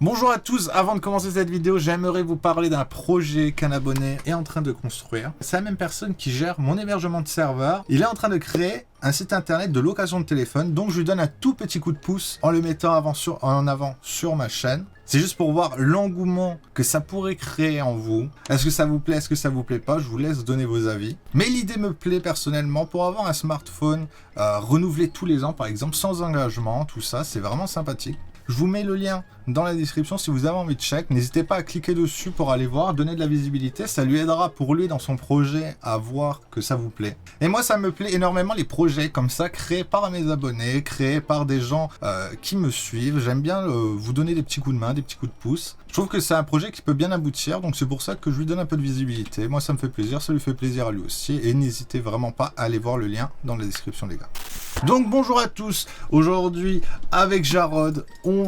Bonjour à tous, avant de commencer cette vidéo, j'aimerais vous parler d'un projet qu'un abonné est en train de construire. C'est la même personne qui gère mon hébergement de serveur. Il est en train de créer un site internet de location de téléphone, donc je lui donne un tout petit coup de pouce en le mettant en avant sur ma chaîne. C'est juste pour voir l'engouement que ça pourrait créer en vous. Est-ce que ça vous plaît, est-ce que ça vous plaît pas? Je vous laisse donner vos avis. Mais l'idée me plaît personnellement pour avoir un smartphone renouvelé tous les ans par exemple, sans engagement, tout ça, c'est vraiment sympathique. Je vous mets le lien dans la description si vous avez envie de check. N'hésitez pas à cliquer dessus pour aller voir, donner de la visibilité. Ça lui aidera pour lui dans son projet à voir que ça vous plaît. Et moi, ça me plaît énormément les projets comme ça, créés par mes abonnés, créés par des gens qui me suivent. J'aime bien vous donner des petits coups de main, des petits coups de pouce. Je trouve que c'est un projet qui peut bien aboutir, donc c'est pour ça que je lui donne un peu de visibilité. Moi, ça me fait plaisir, ça lui fait plaisir à lui aussi. Et n'hésitez vraiment pas à aller voir le lien dans la description, les gars. Donc bonjour à tous. Aujourd'hui, avec Jarod, on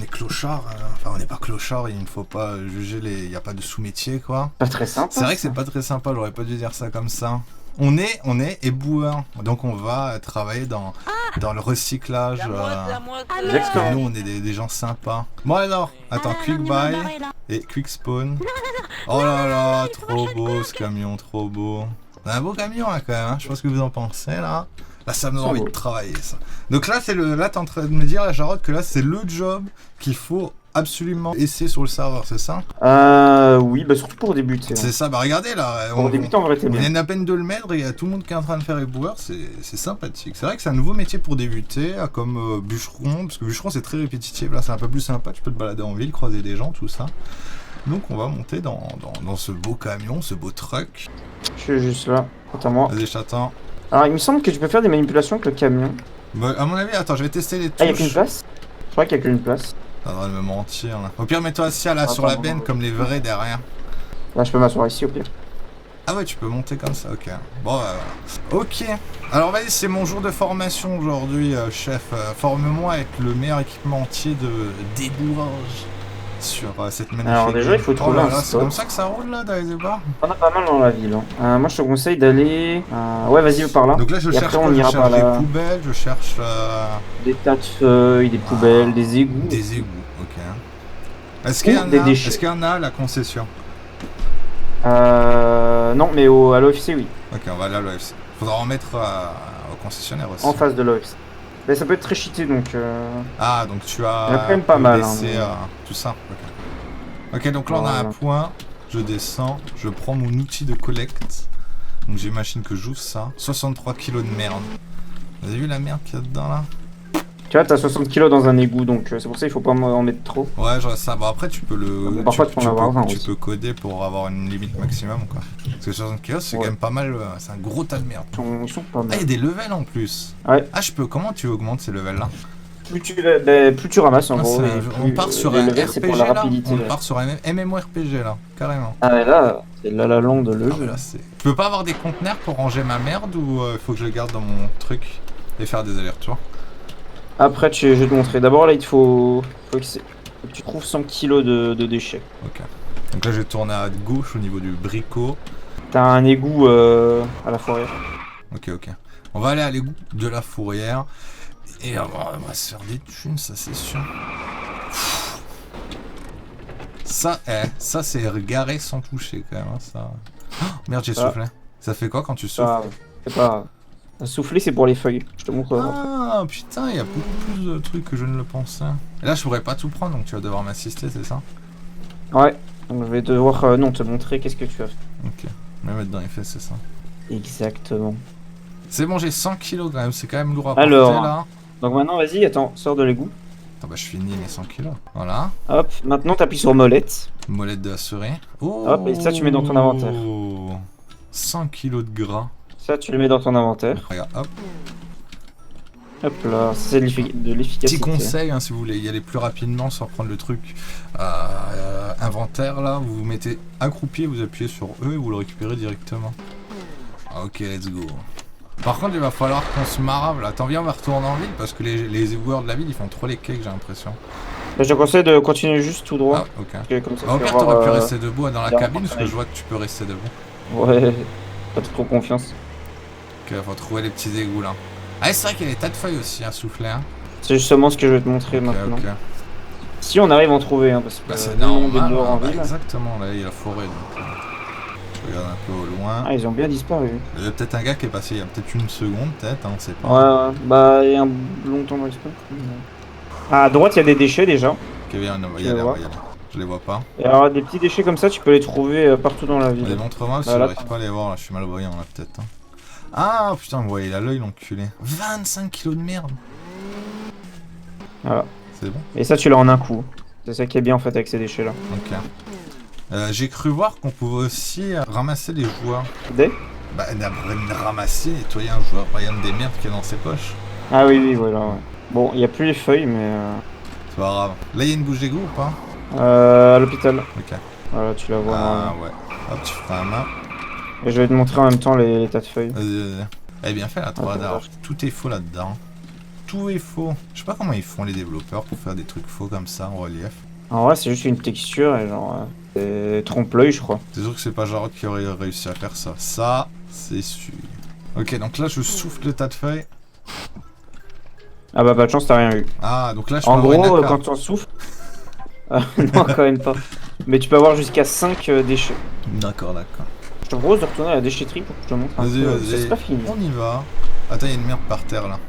est clochard. Enfin, on n'est pas clochard. Il ne faut pas juger il n'y a pas de sous-métier, quoi. Pas très sympa. C'est vrai que c'est pas très sympa. J'aurais pas dû dire ça comme ça. On est éboueurs. Donc on va travailler dans le recyclage. Parce que nous, on est des gens sympas. Bon alors, attends, quick buy et quick spawn. Oh là là, trop beau ce camion, trop beau. C'est un beau camion là quand même, hein. Je sais pas ce que vous en pensez là. Là ça me donne envie de travailler ça. Donc là t'es en train de me dire là Jarod que là c'est le job qu'il faut absolument essayer sur le serveur, c'est ça? Oui, bah surtout pour débuter. C'est ça, bah regardez là. Pour débuter en vrai t'es On bien. vient à peine de le mettre et il y a tout le monde qui est en train de faire éboueur, c'est sympathique. C'est vrai que c'est un nouveau métier pour débuter, comme bûcheron, parce que bûcheron c'est très répétitif, là c'est un peu plus sympa, tu peux te balader en ville, croiser des gens, tout ça. Donc on va monter dans ce beau camion, ce beau truck. Je suis juste là, attends-moi. Vas-y, j'attends. Alors il me semble que tu peux faire des manipulations avec le camion. Bah, à mon avis, attends, je vais tester les touches. Ah, y'a qu'une place? Je crois qu'il y a qu'une place. T'as le droit de me mentir là. Au pire, mets-toi assis là sur la benne comme les vrais derrière. Là, je peux m'asseoir ici au pire. Ah ouais, tu peux monter comme ça, ok. Bon, ok. Alors vas-y, c'est mon jour de formation aujourd'hui, chef. Forme-moi avec le meilleur équipementier de débouage sur cette magnifique. Alors déjà, il faut trouver un c'est stop. comme ça que ça roule là dans les éboueurs? On a pas mal dans la ville. Moi, je te conseille d'aller. Ouais, vas-y, par là. Donc là, je Et cherche après, quoi? on Je ira cherche par des là. poubelles, je cherche Des tas de feuilles, des poubelles, des égouts. des égouts, ok. Est-ce qu'il y en Des a? déchets. Est-ce qu'il y en a à la concession? Non, mais à l'OFC, oui. Ok, on va aller à l'OFC. Faudra en mettre au concessionnaire aussi. En face de l'OFC. Mais ça peut être très cheaté donc. Ah, donc tu as. Il y en a quand même pas mal, baissé, hein, tout ça. Ok, donc là on a un Voilà. point. Je descends. Je prends mon outil de collecte. Donc j'imagine que j'ouvre ça. 63 kilos de merde. Vous avez vu la merde qu'il y a dedans là? Tu vois, t'as 60 kilos dans un égout donc c'est pour ça qu'il faut pas en mettre trop. Ouais, genre ça. Bon, après tu peux le. Parfois, tu peux en avoir 20 tu aussi. peux coder pour avoir une limite maximum quoi. Parce que 60 kilos c'est Ouais. quand même pas mal. C'est un gros tas de merde. Ils sont pas Ah, mal. il y a des levels en plus. Ouais. Ah, je peux. Comment tu augmentes ces levels là? Plus tu ramasses en Ah, gros. on part sur les un levels, c'est RPG pour la là. rapidité. On part sur un MMORPG là, carrément. Ah mais là, c'est là la longue de le Ah, mais jeu. là, je peux pas avoir des conteneurs pour ranger ma merde ou il faut que je le garde dans mon truc et faire des allers-retours? Après, je vais te montrer. D'abord là, il te faut que tu trouves 100 kilos de déchets. Ok. Donc là, je vais tourner à gauche au niveau du bricot. T'as un égout à la forêt. Ok, ok. On va aller à l'égout de la fourrière et on va se faire des thunes, ça c'est sûr. Ça, ça c'est garé sans toucher quand même. Hein, ça. Oh, merde, j'ai soufflé. Ça fait quoi quand tu souffles? C'est pas. Souffler, c'est pour les feuilles. Je te montre. Ah putain, il y a beaucoup plus de trucs que je ne le pensais. Et là, je pourrais pas tout prendre, donc tu vas devoir m'assister, c'est ça? Ouais. Donc je vais devoir te montrer qu'est-ce que tu as fait. Ok. Me mettre dans les fesses, c'est ça. Exactement. C'est bon, j'ai 100 kilos quand même, c'est quand même lourd à porter Alors. là. Donc maintenant, vas-y, attends, sors de l'égout. Attends, bah je finis mes 100 kilos. Voilà. Hop, maintenant t'appuies sur molette. Molette de la souris. Oh. Hop, et ça, tu mets dans ton inventaire. 100 kilos de gras. Ça, tu le mets dans ton inventaire. Regarde, hop. Hop là, c'est de l'efficacité. Petit conseil, hein, si vous voulez y aller plus rapidement sans prendre le truc inventaire là, vous vous mettez accroupi, vous appuyez sur E et vous le récupérez directement. Ok, let's go. Par contre, il va falloir qu'on se marave là. T'en viens, on va retourner en ville parce que les éboueurs de la ville ils font trop les cakes, j'ai l'impression. Bah, je te conseille de continuer juste tout droit. Ah, ok. Parce que comme ça, Bah, au tu pire, vas t'aurais pu avoir, rester debout dans la bien cabine parce que rencontrer. je vois que tu peux rester debout. Ouais, pas trop confiance. Ok, faut trouver les petits égouts là. Ah, c'est vrai qu'il y a des tas de feuilles aussi à souffler. Hein. C'est justement ce que je vais te montrer Ok, maintenant. ok. Si on arrive à en trouver, hein, parce que Bah, c'est nous, on est normal. dehors en Bah, ville. exactement, là, il y a la forêt. Donc, je regarde un peu au loin. Ah, ils ont bien disparu. Il y a peut-être un gars qui est passé il y a peut-être une seconde, peut-être, hein, on sait pas. Ouais, ouais. Bah, il y a un longtemps dans l'espace. Ah, à droite, il y a des déchets déjà. Ok, viens, on va y Je aller, les on va vois. y aller. Je les vois pas. Et alors, des petits déchets comme ça, tu peux les trouver partout dans la ville. Allez, montre-moi, parce que Bah, là, j'arrive pas à les voir, là, je suis malvoyant, là, peut-être. Hein. Ah, putain, vous voyez, il a l'œil, l'enculé. 25 kilos de merde. Voilà. C'est bon? Et ça, tu l'as en un coup. C'est ça qui est bien en fait avec ces déchets là. Ok. J'ai cru voir qu'on pouvait aussi ramasser les joueurs. Des Bah, ramasser, nettoyer un joueur, regarde des merdes qu'il y a dans ses poches. Ah oui, oui, voilà. Ouais. Bon, il n'y a plus les feuilles, mais. C'est pas grave. Là, il y a une bouche d'égout ou pas? À l'hôpital. Ok. Voilà, tu la vois. Ah, ouais. Hop, tu feras la main. Et je vais te montrer en même temps les tas de feuilles. Vas-y. Elle est bien fait la 3 d'art. Tout est faux là-dedans. Tout est faux. Je sais pas comment ils font les développeurs pour faire des trucs faux comme ça en relief. En vrai, c'est juste une texture et genre. C'est trompe-l'œil, je crois. C'est sûr que c'est pas Jarod qui aurait réussi à faire ça. Ça, c'est sûr. Ok, donc là, je souffle le tas de feuilles. Ah bah, pas de chance, t'as rien eu. Ah, donc là, je peux En avoir une gros, AK. quand on souffle. Non, quand même pas. Mais tu peux avoir jusqu'à 5 déchets. D'accord, d'accord. Je te propose de retourner à la déchetterie pour que je te montre. Vas-y, vas-y. C'est pas fini. On y va. Attends, il y a une merde par terre là.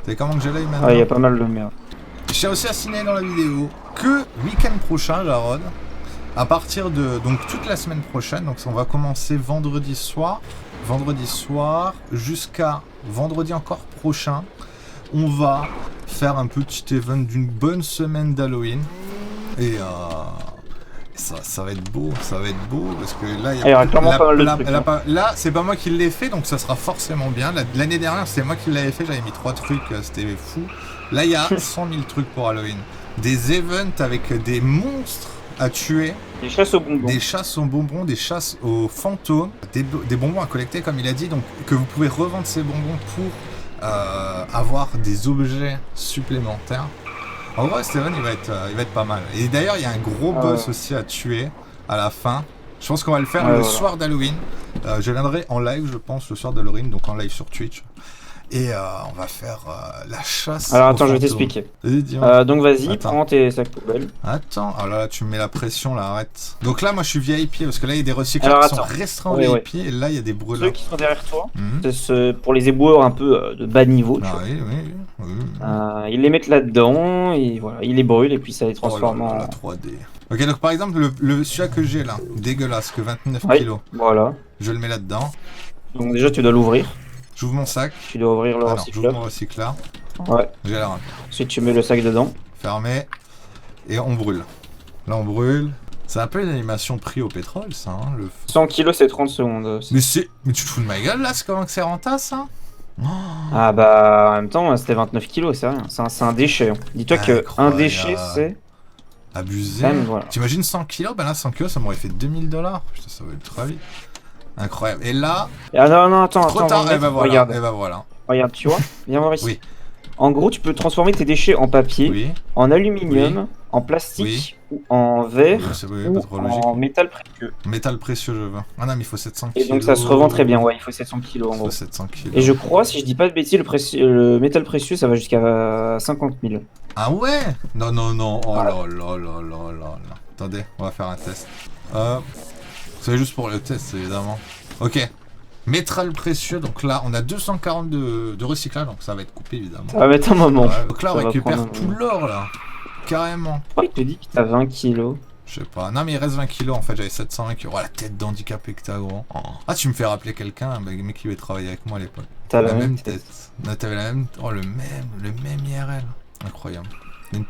T'as comment que j'ai l'œil maintenant? Ah, il y a pas mal de merde. Je tiens aussi à signaler dans la vidéo que week-end prochain, Jarod, à partir de donc toute la semaine prochaine, donc on va commencer vendredi soir jusqu'à vendredi encore prochain, on va faire un petit event d'une bonne semaine d'Halloween et ça va être beau, parce que là il Ah, il y aura clairement pas mal de trucs, hein. Là c'est pas moi qui l'ai fait, donc ça sera forcément bien. L'année dernière c'est moi qui l'avais fait, j'avais mis 3 trucs, c'était fou. Là il y a 100 000 trucs pour Halloween, des events avec des monstres à tuer, Des chasses aux bonbons. des chasses aux bonbons, des chasses aux fantômes, des bonbons à collecter comme il a dit, donc que vous pouvez revendre ces bonbons pour avoir des objets supplémentaires. En vrai, Steven, il va être pas mal. Et d'ailleurs, il y a un gros boss aussi à tuer à la fin. Je pense qu'on va le faire le soir d'Halloween. Je viendrai en live, je pense, le soir d'Halloween, donc en live sur Twitch. Et on va faire la chasse. Alors attends, aux je vais fantômes. t'expliquer. Vas-y, dis-moi. Donc vas-y, Attends. prends tes sacs poubelles. Attends, oh là là, tu me mets la pression là, arrête. Donc là, moi je suis VIP parce que là il y a des recyclages Alors, qui sont attends. restreints en Oui, VIP et là il y a des brûleurs. Ceux qui sont derrière toi, Mhm. c'est pour les éboueurs un peu de bas niveau. Tu Ah vois. oui, oui. Ils les mettent là-dedans, et voilà, ils les brûlent et puis ça les Oh là transforme là, en. la 3D. Ok, donc par exemple, celui-là que j'ai là, dégueulasse, que 29 Oui. kilos, Voilà. je le mets là-dedans. Donc déjà tu dois l'ouvrir. J'ouvre mon sac. Tu dois ouvrir le Ah non, j'ouvre recycleur. mon recycleur. Ouais. J'ai la Ensuite tu mets le sac dedans. fermé. Et on brûle. Là on brûle. C'est un peu une animation pris au pétrole ça, hein, le... 100 kilos c'est 30 secondes. Mais tu te fous de ma gueule là, c'est comment que c'est rentable ça? Ah bah en même temps c'était 29 kilos, c'est rien. C'est un déchet. Hein. Dis-toi que un Incroyable. déchet c'est. Abusé. Voilà. T'imagines 100 kilos? Ben là 100 kilos ça m'aurait fait 2000 $. Putain, ça va ultra vite. Incroyable. Et là, Ah non, attends, trop attends. tard, et bah voilà. Regarde. Et bah voilà. Regarde, tu vois. Viens voir ici. Oui. En gros, tu peux transformer tes déchets en papier, Oui. en aluminium, en plastique, ou en verre, C'est ou pas trop logique. en métal précieux. Métal précieux, je veux. Ah non, mais il faut 700 Et kilos. donc ça se revend très bien, ouais, il faut 700 kilos en Il faut gros. 700 kilos. Et je crois, si je dis pas de bêtises, le métal précieux ça va jusqu'à 50 000. Ah ouais? Non, non, non. Oh Ouais. là là là là là là. Attendez, on va faire un test. C'est juste pour le test, évidemment. Ok. Métal précieux, donc là, on a 240 de recyclage, donc ça va être coupé, évidemment. Ça va mettre un moment. Ouais, donc là, on Ça va récupère prendre un tout moment. l'or, là. Carrément. Pourquoi il te dit que t'as 20 kilos? Je sais pas. Non, mais il reste 20 kilos, en fait, j'avais 720 kilos. Oh, la tête d'handicapé que t'as, gros. Oh. Ah, tu me fais rappeler quelqu'un, un mec qui avait travaillé avec moi à l'époque. T'as La même tête. Non, t'avais la même... Oh, le même IRL. Incroyable.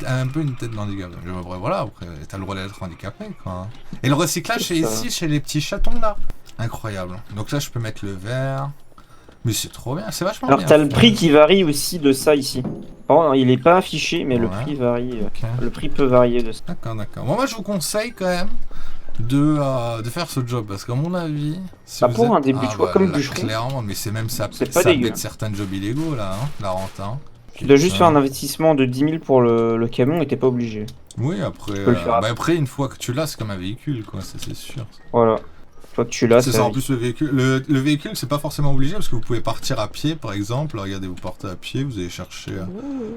Un peu une tête d'handicapé. Voilà, après, t'as le droit d'être handicapé, quoi. Et le recyclage, c'est ici, chez les petits chatons, là. Incroyable. Donc là, je peux mettre le verre. Mais c'est trop bien, c'est vachement Alors bien. t'as le prix qui varie aussi de ça ici. Par contre, il est pas affiché, mais le Ouais. prix varie. Ok. Le prix peut varier de ça. D'accord, d'accord. Bon, moi, je vous conseille quand même de faire ce job parce qu'à mon avis, si Bah, vous pour êtes- un début, tu vois, comme là, bûcheron. clairement, mais c'est même ça. C'est pas Ça dégueu. être certains jobs illégaux là, hein, la rente. Hein. Tu dois juste faire un investissement de 10 000 pour le camion et t'es pas obligé. Oui, après, peux le faire après, une fois que tu l'as, c'est comme un véhicule, quoi, ça c'est sûr. Voilà. Toi que tu l'as, C'est ça, en plus le véhicule. Le véhicule, c'est pas forcément obligé parce que vous pouvez partir à pied par exemple. Regardez, vous partez à pied, vous allez chercher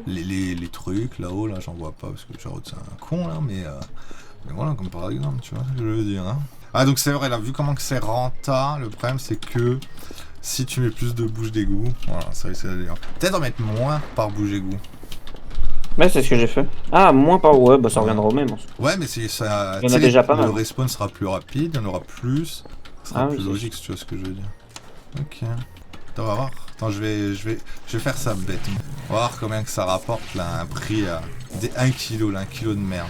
les trucs là-haut. Là, j'en vois pas parce que Jarod c'est un con là, mais voilà, comme par exemple, tu vois ce que je veux dire. Hein. Ah, donc c'est vrai, là, vu comment que c'est renta, le problème c'est que si tu mets plus de bouches d'égout, voilà, ça risque d'aller. Peut-être en mettre moins par bouche d'égout. Ouais, c'est ce que j'ai fait. Ah, moins par... Ouais, bah ça reviendra au même. Ouais, mais c'est ça. Il y en a déjà pas mal. Le respawn sera plus rapide, il y en aura plus. Ce sera plus logique, si tu vois ce que je veux dire. Ok. Attends, on va voir. Attends, je vais faire ça bêtement. On va voir combien que ça rapporte là, un prix à 1 kg, là, 1 kg de merde.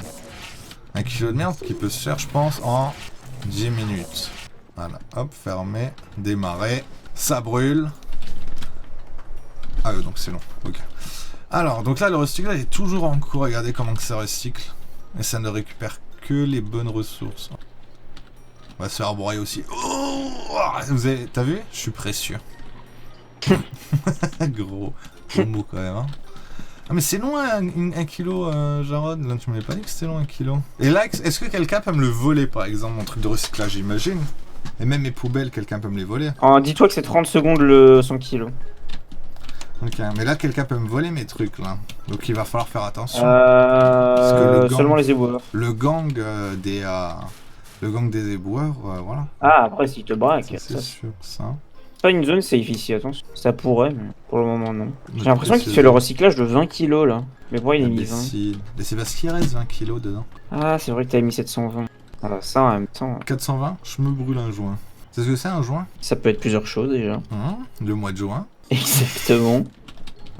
1 kg de merde qui peut se faire, je pense, en 10 minutes. Voilà, hop, fermé, démarrer. Ça brûle. Ah, donc c'est long, ok. Alors, donc là, le recyclage est toujours en cours. Regardez comment que ça recycle. Et ça ne récupère que les bonnes ressources. On va se faire broyer aussi. Oh, t'as vu? Je suis précieux. Gros mot quand même. Hein. Ah mais c'est long un kilo, Jarod. Là, tu m'avais pas dit que c'était long 1 kilo. Et là, est-ce que quelqu'un peut me le voler par exemple, mon truc de recyclage, j'imagine? Et même mes poubelles, quelqu'un peut me les voler? Dis-toi que c'est 30 secondes le 100 kg. Ok, mais là quelqu'un peut me voler mes trucs là. Donc il va falloir faire attention. Parce que le gang, seulement les éboueurs. Le gang des éboueurs, voilà. Ah, après s'ils te braquent. C'est sûr, ça. C'est pas une zone safe ici, attention. Ça pourrait, mais pour le moment non. J'ai l'impression qu'il fait le recyclage de 20 kg là. Mais pourquoi il est mis 20? Mais c'est parce qu'il reste 20 kg dedans. Ah, c'est vrai que t'avais mis 720. Ah bah ça en même temps. 420, je me brûle un joint. C'est ce que c'est un joint? Ça peut être plusieurs choses déjà. Le mois de juin. Exactement.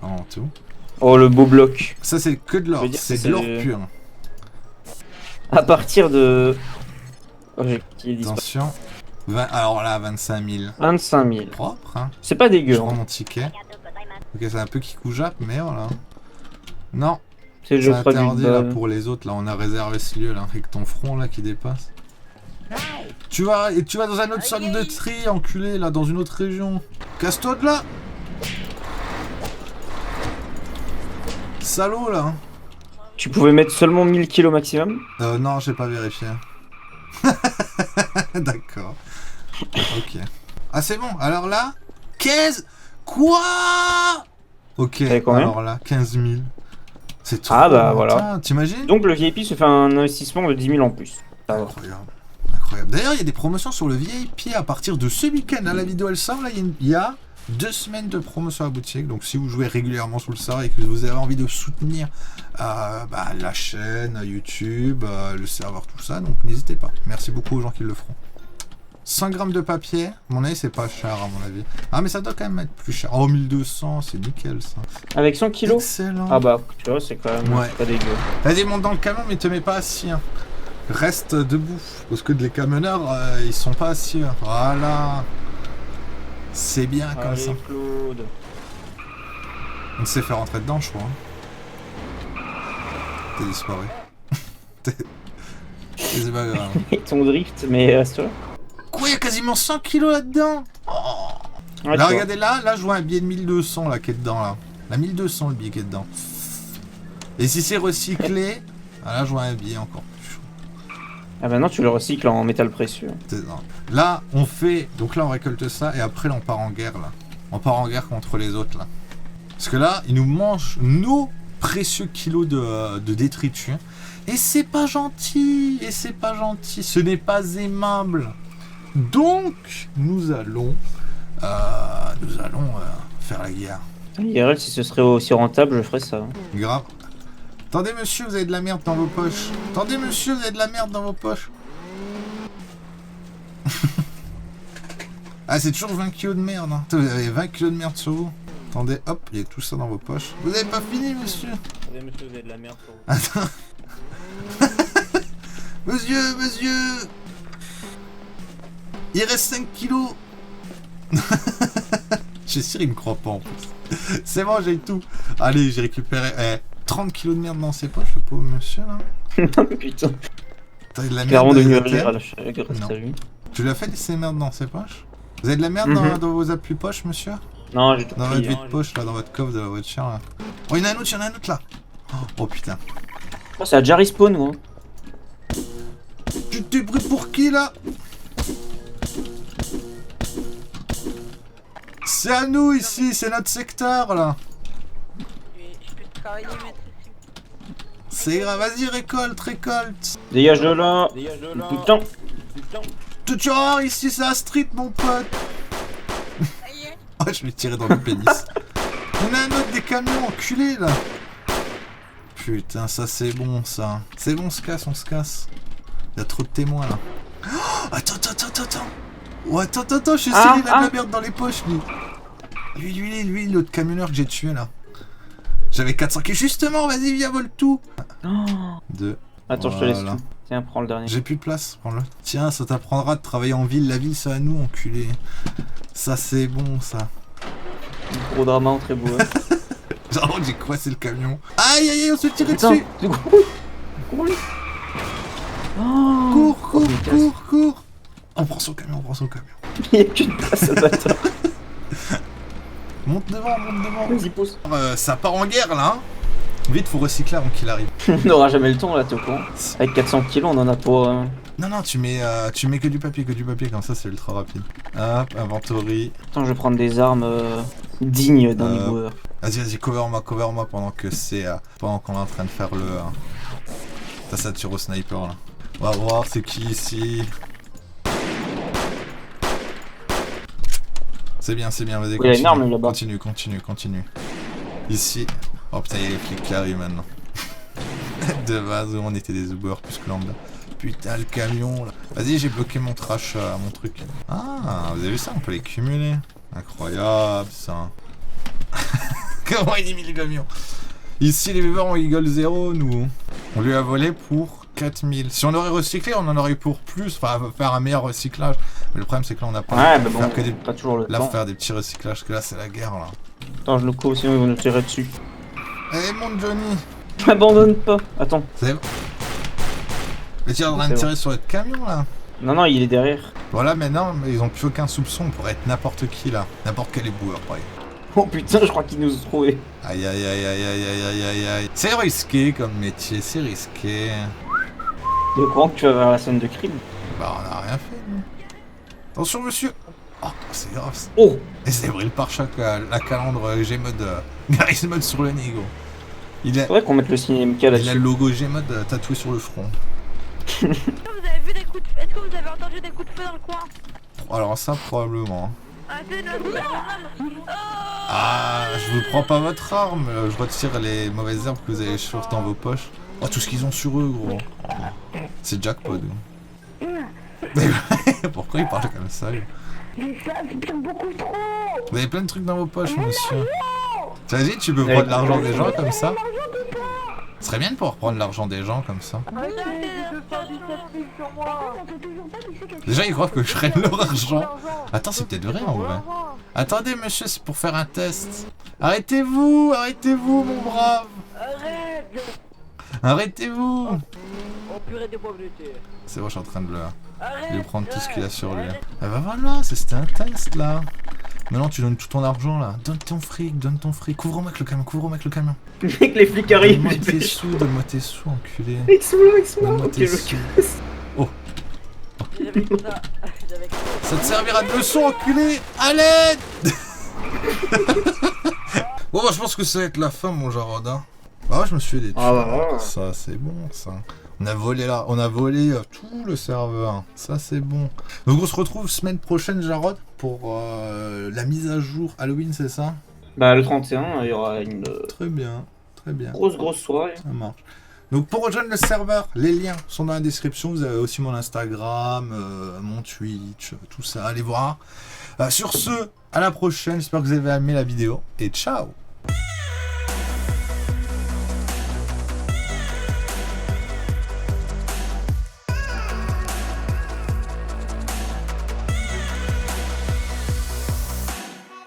En tout. Oh, le beau bloc. Ça, c'est que de l'or. C'est de l'or pur. À partir de... Oh, attention. Alors là, 25 000. 25 000. Propre, hein. C'est pas dégueu. Je prends mon ticket. Ok, c'est un peu Kikujap, mais voilà. Non. C'est interdit là pour les autres. Là, on a réservé ce lieu là, avec ton front là qui dépasse. Tu vas dans un autre centre de tri, enculé, là, dans une autre région. Casse-toi de là. Salaud là. Tu pouvais mettre seulement 1000 kg maximum? Non, j'ai pas vérifié. D'accord. Ok. Ah, c'est bon. Alors là, 15. Quoi? Ok. Alors là, 15 000. C'est trop. Ah bah voilà. T'imagines? Donc le VIP se fait un investissement de 10 000 en plus. Incroyable. Incroyable. D'ailleurs, il y a des promotions sur le VIP à partir de ce week-end. La vidéo elle sort là, il y a 2 semaines de promo sur la boutique. Donc si vous jouez régulièrement sur le serveur et que vous avez envie de soutenir la chaîne, YouTube, le serveur, tout ça, donc n'hésitez pas. Merci beaucoup aux gens qui le feront. 100 grammes de papier, à mon avis c'est pas cher à mon avis. Ah mais ça doit quand même être plus cher. Oh 1200, c'est nickel ça. Avec 100 kilos? Excellent. Ah bah tu vois c'est quand même pas dégueu. Vas-y monte dans le camion mais te mets pas assis. Hein. Reste debout. Parce que les camionneurs ils sont pas assis. Voilà. C'est bien comme ça. Claude. On s'est fait rentrer dedans je crois. Hein. T'es disparu. C'est pas grave. Ton drift mais reste là. Quoi, il y a quasiment 100 kilos là-dedans. Oh. Ouais, là, regardez là, je vois un billet de 1200 là qui est dedans là. La 1200 le billet qui est dedans. Et si c'est recyclé, là je vois un billet encore plus chaud. Ah bah non, tu le recycles en métal précieux. Là, on fait, donc là on récolte ça et après là on part en guerre là. On part en guerre contre les autres là. Parce que là, ils nous mangent nos précieux kilos de détritus. Et c'est pas gentil, ce n'est pas aimable. Donc, nous allons faire la guerre. IRL, si ce serait aussi rentable, je ferais ça. Grave. Attendez, monsieur, vous avez de la merde dans vos poches. Attendez, monsieur, vous avez de la merde dans vos poches. Ah, c'est toujours 20 kilos de merde. Hein. Vous avez 20 kilos de merde sur vous. Attendez, hop, il y a tout ça dans vos poches. Vous avez pas fini, monsieur. Attendez, monsieur, vous avez de la merde sur vous. Attends. Monsieur il reste 5 kilos. Je suis sûr il me croit pas en plus. C'est bon, j'ai tout. Allez, j'ai récupéré 30 kilos de merde dans ses poches, le pauvre monsieur là. Non mais putain. T'as de la merde dans lui. Tu l'as fait ces merdes dans ses poches? Vous avez de la merde dans vos appui poches, monsieur? Non, j'ai tout dans votre vide poche là, dans votre coffre de la voiture là. Oh, il y en a un autre, là. Oh putain. Oh, ça a déjà respawn, moi. Tu t'es pris pour qui là? C'est à nous ici, c'est notre secteur là. Je peux travailler, maître. C'est grave, vas-y, récolte. Dégage de là. Putain. Tout tu vois, ici c'est la street, mon pote. Aïe. Oh, je vais tirer dans le pénis. On a un autre des camions enculés là. Putain, ça c'est bon ça. C'est bon, on se casse. Il y a trop de témoins là. Oh, attends. Oh, attends, je suis sûr il a de la merde dans les poches lui. Lui, l'autre camionneur que j'ai tué là. J'avais 400 kills. Justement, vas-y, viens, vole tout. Oh. 2. Attends, je te laisse tout. Tiens, prends le dernier. J'ai plus de place, prends-le. Tiens, ça t'apprendra de travailler en ville. La ville, c'est à nous, enculé. Ça, c'est bon, ça. Gros drama en très beau. Genre, j'ai coincé le camion. Aïe, on se tirait dessus. Cours. On prend son camion. Il y a qu'une place à bâtard. Monte devant. Vas-y, pousse. Ça part en guerre, là. Hein. Vite, faut recycler avant qu'il arrive. On n'aura jamais le temps, là, t'es au courant. Avec 400 kilos, on en a pas... Non, tu mets que du papier, comme ça, c'est ultra rapide. Hop, inventory. Attends, je vais prendre des armes dignes d'un niveau. Vas-y, cover-moi pendant que c'est... pendant qu'on est en train de faire le... ça tire au sniper, là. On va voir, c'est qui, ici. C'est bien, vas-y, il y a une arme là-bas. Continue. Ici. Oh putain, il y a les flics qui arrivent maintenant. De base, on était des Uber plus que lambda. Putain, le camion là. Vas-y, j'ai bloqué mon trash, mon truc. Ah, vous avez vu ça? On peut les cumuler. Incroyable ça. Comment il est mis le camion? Ici, les Uber, on rigole 0, nous. On lui a volé pour 4000. Si on aurait recyclé, on en aurait pour plus. Enfin, faire un meilleur recyclage. Mais le problème, c'est que là, on n'a pas. Ouais, bah bon, pas toujours le temps. Là, faire des petits recyclages, que là, c'est la guerre là. Attends, je le couvre, sinon ils vont nous tirer dessus. Eh, mon Johnny! Abandonne pas. Attends. C'est bon. Mais tu es en train de tirer sur le camion là? Non, il est derrière. Voilà, maintenant, ils ont plus aucun soupçon. On pourrait être n'importe qui là. N'importe quel éboueur, pareil. Oh putain, je crois qu'ils nous ont trouvés. Aïe. C'est risqué comme métier, c'est risqué. Tu es au courant que tu vas vers la scène de crime? Bah, on a rien fait, nous. Attention, monsieur! Oh, c'est grave ça. Oh! Et c'est vrai le pare-choc, la calandre Gmod, Garry's Mod sur le nez, gros. C'est vrai qu'on mette le signe MK là-dessus. Il a le logo Gmod tatoué sur le front. Est-ce que vous avez vu des coups de... Est-ce que vous avez entendu des coups de feu dans le coin? Alors ça, probablement. C'est notre Ah, je vous prends pas votre arme, je retire les mauvaises herbes que vous avez sur dans vos poches. Oh, tout ce qu'ils ont sur eux, gros. C'est jackpot. Pourquoi il parle comme ça, lui? Vous avez plein de trucs dans vos poches, monsieur. Vas-y, tu peux prendre l'argent des gens comme ça? Ce serait bien de pouvoir prendre l'argent des gens comme ça. Déjà, ils croient que je prenne leur argent. Attends, c'est peut-être vrai en vrai. Attendez, monsieur, c'est pour faire un test. Arrêtez-vous, mon brave. Arrêtez-vous. C'est bon, je suis en train de lui prendre tout ce qu'il a sur lui. Ah bah voilà, c'était un test là. Maintenant tu donnes tout ton argent là. Donne ton fric. Couvre-moi avec le camion, Mec, les flics arrivent. Donne-moi tes sous, enculé. Ils sont là. Donne-moi tes sous. Oh. Ça te servira de leçon, enculé. À l'aide. Bon bah je pense que ça va être la fin, mon Jarodin. Ah ouais, je me suis fait des trucs. Ça c'est bon ça. On a volé tout le serveur. Ça c'est bon. Donc on se retrouve semaine prochaine, Jarod, pour la mise à jour Halloween, c'est ça? Bah le 31, il y aura une très bien. grosse soirée. Ça marche. Donc pour rejoindre le serveur, les liens sont dans la description. Vous avez aussi mon Instagram, mon Twitch, tout ça. Allez voir. Sur ce, à la prochaine. J'espère que vous avez aimé la vidéo. Et ciao!